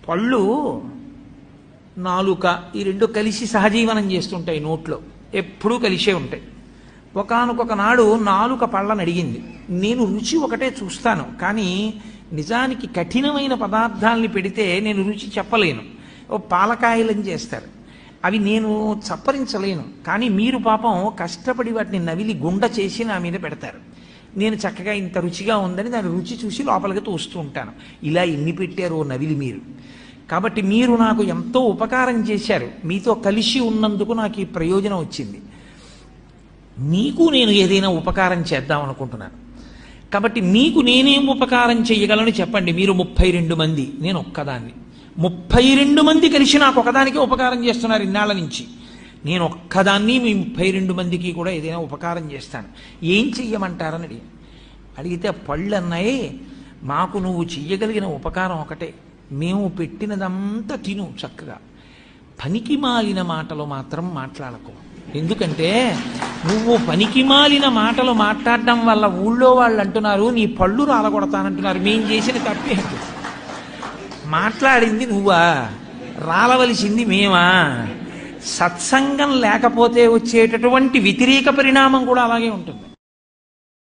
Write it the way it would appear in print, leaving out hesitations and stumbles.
పళ్ళు నాలుక ఈ రెండు కలిసి సహజీవనం చేస్తుంటాయి నోట్లో, ఎప్పుడూ కలిసే ఉంటాయి. ఒకానొక నాడు నాలుక పళ్ళని అడిగింది, నేను రుచి ఒకటే చూస్తాను, కానీ నిజానికి కఠినమైన పదార్థాలని పెడితే నేను రుచి చెప్పలేను. ఓ పాలకాయలని చేస్తారు, అవి నేను చప్పరించలేను, కానీ మీరు పాపం కష్టపడి వాటిని నవిలి గుండ చేసి నా మీద పెడతారు. నేను చక్కగా ఇంత రుచిగా ఉందని దాని రుచి చూసి లోపలికి తోస్తూ ఉంటాను. ఇలా ఎన్ని పెట్టారో నవిలి మీరు. కాబట్టి మీరు నాకు ఎంతో ఉపకారం చేశారు, మీతో కలిసి ఉన్నందుకు నాకు ఈ ప్రయోజనం వచ్చింది. మీకు నేను ఏదైనా ఉపకారం చేద్దాం అనుకుంటున్నాను. కాబట్టి మీకు నేనేం ఉపకారం చెయ్యగలను చెప్పండి. మీరు 32 మంది, నేను ఒక్కదాన్ని. 32 మంది కలిసి నాకు ఒకదానికే ఉపకారం చేస్తున్నారు ఇన్నాళ్ళ నుంచి. నేను ఒక్కదాన్ని మీ 32 మందికి కూడా ఏదైనా ఉపకారం చేస్తాను, ఏం చెయ్యమంటారని అడిగితే పళ్ళు అన్నాయి, మాకు నువ్వు చెయ్యగలిగిన ఉపకారం ఒకటే, మేము పెట్టినదంతా తిను చక్కగా, పనికి మాలిన మాటలు మాత్రం మాట్లాడకు. ఎందుకంటే నువ్వు పనికి మాలిన మాటలు మాట్లాడడం వల్ల ఊళ్ళో వాళ్ళు అంటున్నారు నీ పళ్ళు రాలగొడతానంటున్నారు. మేం చేసిన తప్పే, మాట్లాడింది నువ్వా, రాలవలసింది మేమా? సత్సంగం లేకపోతే వచ్చేటటువంటి వ్యతిరేక పరిణామం కూడా అలాగే ఉంటుంది.